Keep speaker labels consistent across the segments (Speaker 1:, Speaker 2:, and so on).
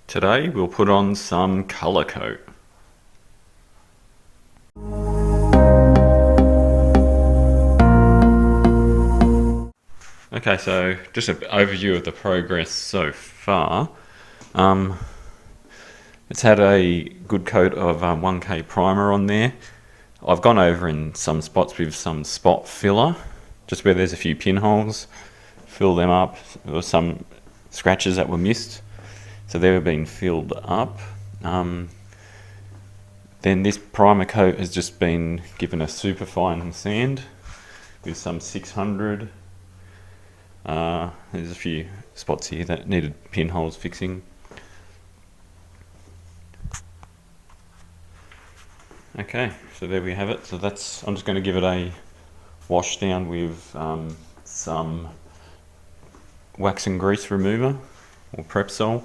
Speaker 1: Today we'll put on some colour coat. Okay, so just an overview of the progress so far. It's had a good coat of 1K primer on there. I've gone over in some spots with some spot filler, just where there's a few pinholes, fill them up. There were some scratches that were missed, so they've been filled up. Then this primer coat has just been given a super fine sand with some 600. There's a few spots here that needed pinholes fixing. Okay, so there we have it. So I'm just going to give it a wash down with some wax and grease remover or Prepsol,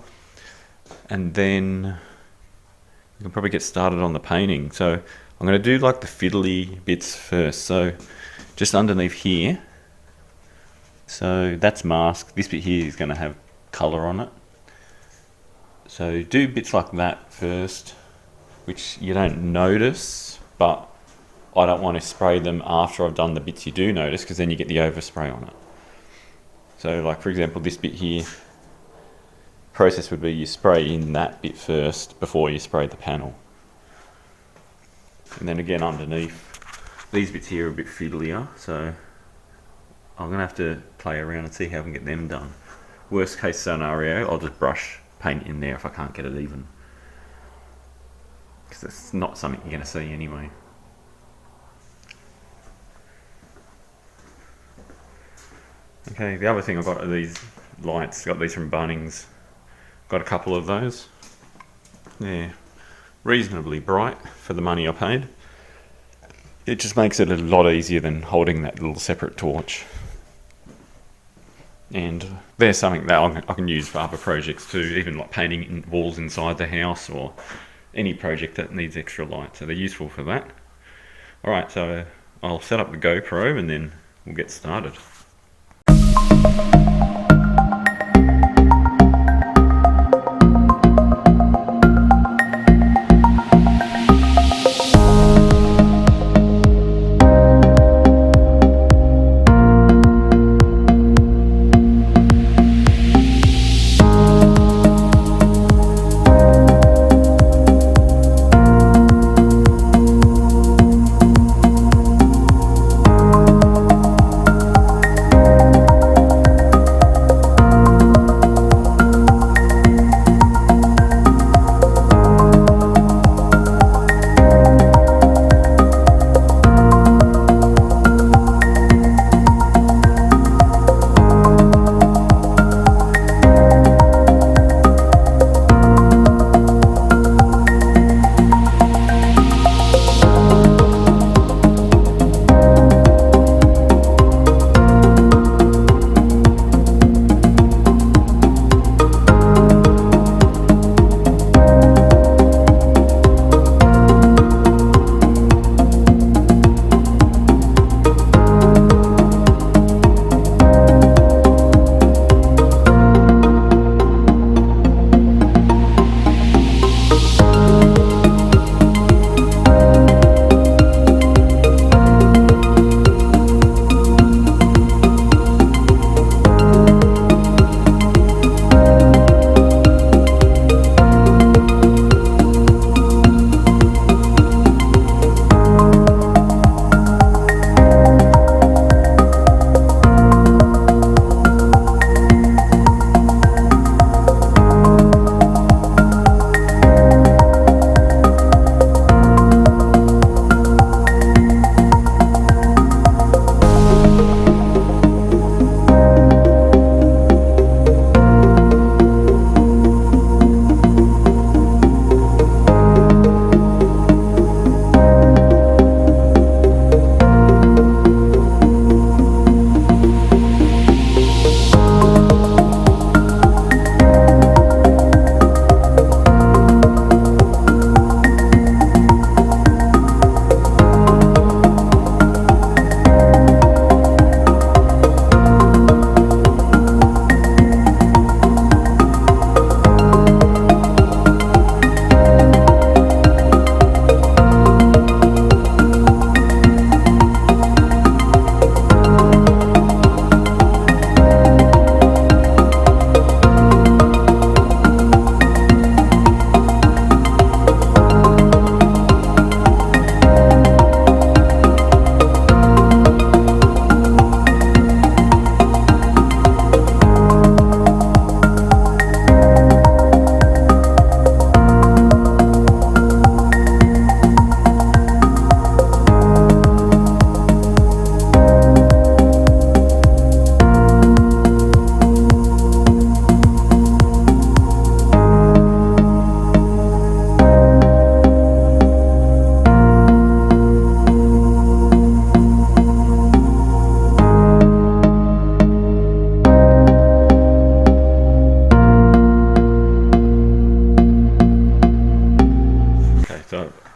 Speaker 1: and then we can probably get started on the painting. So I'm going to do like the fiddly bits first. So just underneath here, so that's mask. This bit here is going to have colour on it. So do bits like that first, which you don't notice, but I don't want to spray them after I've done the bits you do notice, because then you get the overspray on it. So like for example, this bit here, process would be you spray in that bit first before you spray the panel. And then again underneath, these bits here are a bit fiddlier, so I'm going to have to play around and see how I can get them done. Worst case scenario, I'll just brush paint in there if I can't get it even, because it's not something you're going to see anyway. Okay, the other thing I've got are these lights. Got these from Bunnings. Got a couple of those. They're reasonably bright for the money I paid. It just makes it a lot easier than holding that little separate torch. And they're something that I can use for other projects too, even like painting walls inside the house or any project that needs extra light. So they're useful for that. Alright, so I'll set up the GoPro and then we'll get started.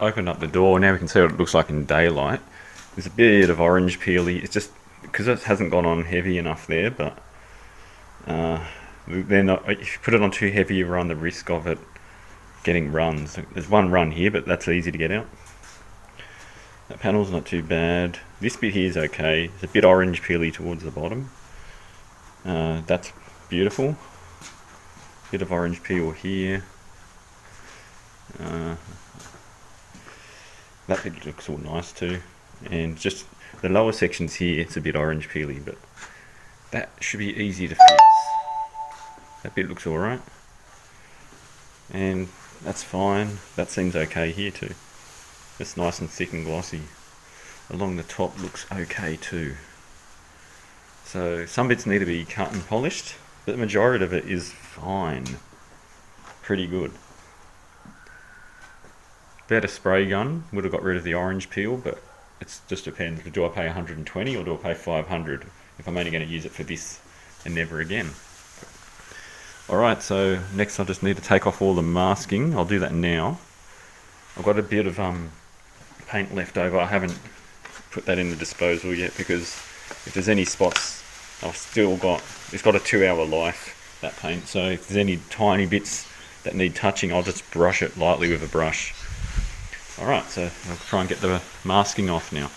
Speaker 1: opened up the door. Now we can see what it looks like in daylight. There's a bit of orange peely. It's just because it hasn't gone on heavy enough there, but they're not. If you put it on too heavy, you run the risk of it getting runs. There's one run here, but that's easy to get out. That panel's not too bad. This bit here is okay. It's a bit orange peely towards the bottom. That's beautiful. Bit of orange peel here. That bit looks all nice too. And just the lower sections here, it's a bit orange peely, but that should be easy to fix. That bit looks alright. And that's fine. That seems okay here too. It's nice and thick and glossy. Along the top looks okay too. So some bits need to be cut and polished, but the majority of it is fine. Pretty good. Better spray gun would have got rid of the orange peel, but it just depends. Do I pay 120 or do I pay 500 if I'm only going to use it for this and never again? Alright, so next I just need to take off all the masking. I'll do that now. I've got a bit of paint left over. I haven't put that in the disposal yet because if there's any spots, it's got a 2-hour life, that paint. So if there's any tiny bits that need touching, I'll just brush it lightly with a brush. Alright, so I'll try and get the masking off now.